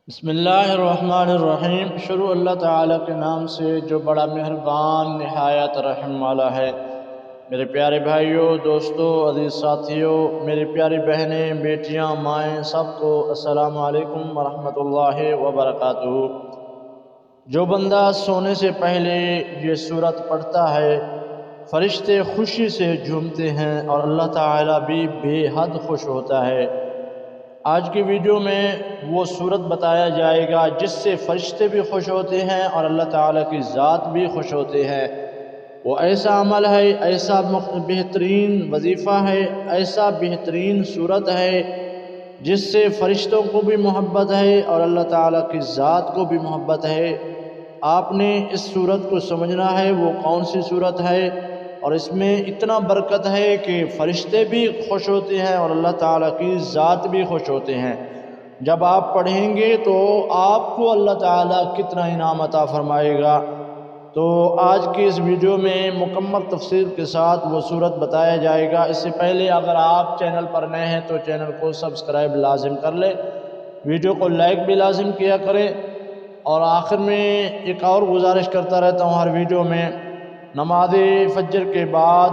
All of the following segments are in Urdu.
بسم اللہ الرحمن الرحیم۔ شروع اللہ تعالیٰ کے نام سے جو بڑا مہربان نہایت رحم والا ہے۔ میرے پیارے بھائیوں، دوستوں، عزیز ساتھیوں، میری پیاری بہنیں، بیٹیاں، مائیں، سب کو السلام علیکم ورحمۃ اللہ وبرکاتہ۔ جو بندہ سونے سے پہلے یہ سورت پڑھتا ہے، فرشتے خوشی سے جھومتے ہیں اور اللہ تعالیٰ بھی بے حد خوش ہوتا ہے۔ آج کی ویڈیو میں وہ سورت بتایا جائے گا جس سے فرشتے بھی خوش ہوتے ہیں اور اللہ تعالیٰ کی ذات بھی خوش ہوتے ہیں۔ وہ ایسا عمل ہے، ایسا بہترین وظیفہ ہے، ایسا بہترین سورت ہے جس سے فرشتوں کو بھی محبت ہے اور اللہ تعالیٰ کی ذات کو بھی محبت ہے۔ آپ نے اس سورت کو سمجھنا ہے وہ کون سی سورت ہے، اور اس میں اتنا برکت ہے کہ فرشتے بھی خوش ہوتے ہیں اور اللہ تعالیٰ کی ذات بھی خوش ہوتے ہیں۔ جب آپ پڑھیں گے تو آپ کو اللہ تعالیٰ کتنا انعام عطا فرمائے گا۔ تو آج کی اس ویڈیو میں مکمل تفصیل کے ساتھ وہ سورت بتایا جائے گا۔ اس سے پہلے اگر آپ چینل پر نئے ہیں تو چینل کو سبسکرائب لازم کر لیں، ویڈیو کو لائک بھی لازم کیا کریں، اور آخر میں ایک اور گزارش کرتا رہتا ہوں ہر ویڈیو میں، نماز فجر کے بعد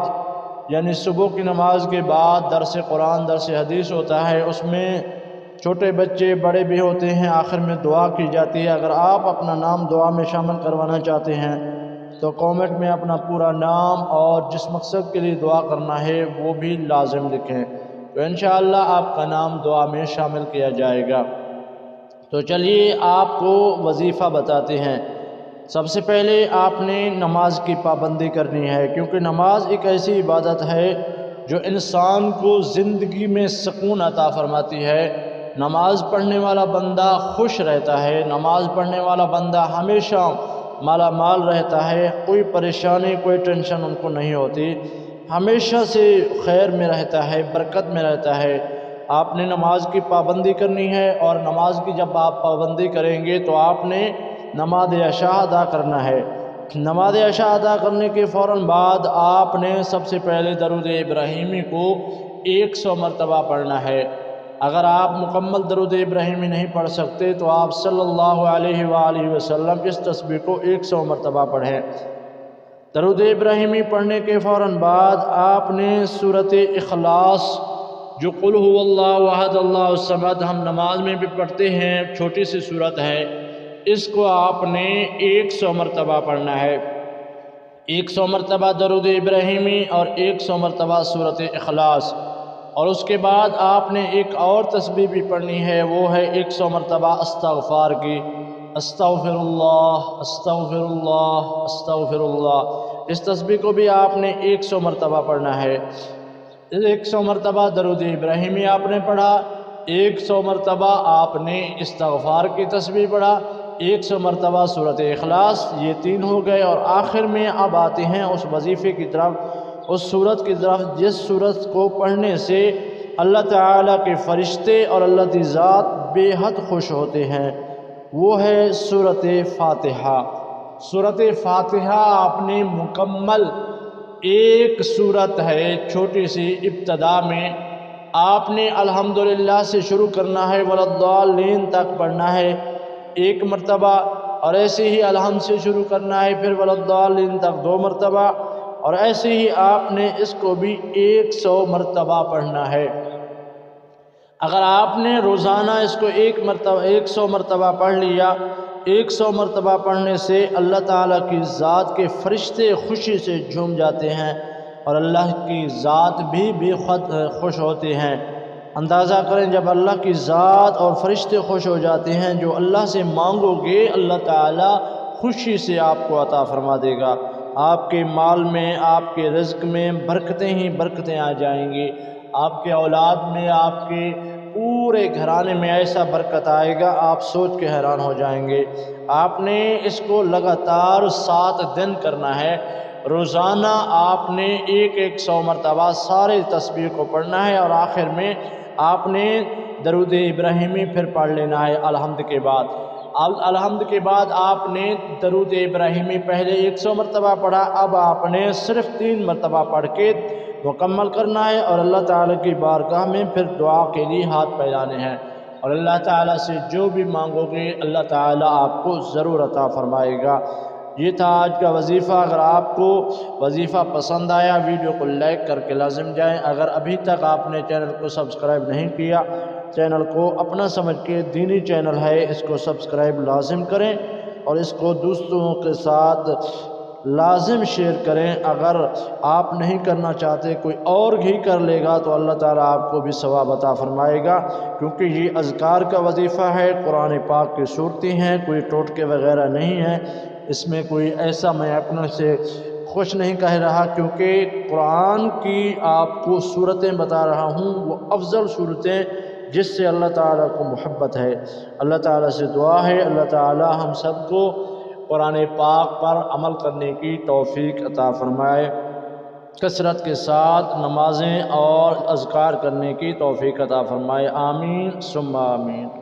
یعنی صبح کی نماز کے بعد درس قرآن، درس حدیث ہوتا ہے، اس میں چھوٹے بچے بڑے بھی ہوتے ہیں، آخر میں دعا کی جاتی ہے۔ اگر آپ اپنا نام دعا میں شامل کروانا چاہتے ہیں تو کامنٹ میں اپنا پورا نام اور جس مقصد کے لیے دعا کرنا ہے وہ بھی لازم لکھیں، تو انشاءاللہ آپ کا نام دعا میں شامل کیا جائے گا۔ تو چلیے آپ کو وظیفہ بتاتے ہیں۔ سب سے پہلے آپ نے نماز کی پابندی کرنی ہے، کیونکہ نماز ایک ایسی عبادت ہے جو انسان کو زندگی میں سکون عطا فرماتی ہے۔ نماز پڑھنے والا بندہ خوش رہتا ہے، نماز پڑھنے والا بندہ ہمیشہ مالا مال رہتا ہے، کوئی پریشانی کوئی ٹینشن ان کو نہیں ہوتی، ہمیشہ سے خیر میں رہتا ہے، برکت میں رہتا ہے۔ آپ نے نماز کی پابندی کرنی ہے، اور نماز کی جب آپ پابندی کریں گے تو آپ نے نماز عشاء ادا کرنا ہے۔ نماز عشاء ادا کرنے کے فوراً بعد آپ نے سب سے پہلے درود ابراہیمی کو 100 مرتبہ پڑھنا ہے۔ اگر آپ مکمل درود ابراہیمی نہیں پڑھ سکتے تو آپ صلی اللہ علیہ وآلہ وسلم اس تسبیح کو 100 مرتبہ پڑھیں۔ درود ابراہیمی پڑھنے کے فوراً بعد آپ نے سورۃ اخلاص، جو قل هو اللہ احد اللہ الصمد ہم نماز میں بھی پڑھتے ہیں، چھوٹی سی سورت ہے، اس کو آپ نے 100 مرتبہ پڑھنا ہے۔ 100 مرتبہ درود ابراہیمی اور 100 مرتبہ سورۃ اخلاص، اور اس کے بعد آپ نے ایک اور تسبیح بھی پڑھنی ہے، وہ ہے 100 مرتبہ استغفار کی، استغفر اللہ استغفر اللہ استغفر اللہ۔ اس تسبیح کو بھی آپ نے 100 مرتبہ پڑھنا ہے۔ 100 مرتبہ درود ابراہیمی آپ نے پڑھا، 100 مرتبہ آپ نے استغفار کی تسبیح پڑھا، 100 مرتبہ سورۃ اخلاص، یہ 3 ہو گئے، اور آخر میں اب آتے ہیں اس وظیفے کی طرف، اس سورت کی طرف جس سورت کو پڑھنے سے اللہ تعالیٰ کے فرشتے اور اللہ کی ذات بے حد خوش ہوتے ہیں، وہ ہے سورۃ فاتحہ۔ سورۃ فاتحہ آپ نے مکمل ایک سورت ہے، چھوٹی سی، ابتدا میں آپ نے الحمدللہ سے شروع کرنا ہے، وللضالین تک پڑھنا ہے 1 مرتبہ، اور ایسے ہی الحمد سے شروع کرنا ہے، پھر وللضالین تک 2 مرتبہ، اور ایسے ہی آپ نے اس کو بھی 100 مرتبہ پڑھنا ہے۔ اگر آپ نے روزانہ اس کو 100 مرتبہ پڑھ لیا، 100 مرتبہ پڑھنے سے اللہ تعالیٰ کی ذات کے فرشتے خوشی سے جھوم جاتے ہیں اور اللہ کی ذات بھی خود خوش ہوتے ہیں۔ اندازہ کریں جب اللہ کی ذات اور فرشتے خوش ہو جاتے ہیں، جو اللہ سے مانگو گے اللہ تعالیٰ خوشی سے آپ کو عطا فرما دے گا۔ آپ کے مال میں، آپ کے رزق میں برکتیں ہی برکتیں آ جائیں گی، آپ کے اولاد میں، آپ کے پورے گھرانے میں ایسا برکت آئے گا آپ سوچ کے حیران ہو جائیں گے۔ آپ نے اس کو لگاتار 7 دن کرنا ہے، روزانہ آپ نے 100 مرتبہ سارے تسبیح کو پڑھنا ہے، اور آخر میں آپ نے درود ابراہیمی پھر پڑھ لینا ہے الحمد کے بعد۔ الحمد کے بعد آپ نے درود ابراہیمی پہلے 100 مرتبہ پڑھا، اب آپ نے صرف 3 مرتبہ پڑھ کے مکمل کرنا ہے، اور اللہ تعالیٰ کی بارگاہ میں پھر دعا کے لیے ہاتھ پھیلانے ہیں۔ اور اللہ تعالیٰ سے جو بھی مانگو گے اللہ تعالیٰ آپ کو ضرور عطا فرمائے گا۔ یہ تھا آج کا وظیفہ۔ اگر آپ کو وظیفہ پسند آیا ویڈیو کو لائک کر کے لازم جائیں۔ اگر ابھی تک آپ نے چینل کو سبسکرائب نہیں کیا، چینل کو اپنا سمجھ کے دینی چینل ہے، اس کو سبسکرائب لازم کریں اور اس کو دوستوں کے ساتھ لازم شیئر کریں۔ اگر آپ نہیں کرنا چاہتے کوئی اور ہی کر لے گا تو اللہ تعالیٰ آپ کو بھی ثواب عطا فرمائے گا، کیونکہ یہ اذکار کا وظیفہ ہے، قرآن پاک کی صورتیں ہیں، کوئی ٹوٹکے وغیرہ نہیں ہیں۔ اس میں کوئی ایسا میں اپنے سے خوش نہیں کہہ رہا، کیونکہ قرآن کی آپ کو صورتیں بتا رہا ہوں، وہ افضل صورتیں جس سے اللہ تعالیٰ کو محبت ہے۔ اللہ تعالیٰ سے دعا ہے اللہ تعالیٰ ہم سب کو قرآن پاک پر عمل کرنے کی توفیق عطا فرمائے، کثرت کے ساتھ نمازیں اور اذکار کرنے کی توفیق عطا فرمائے، آمین ثم آمین۔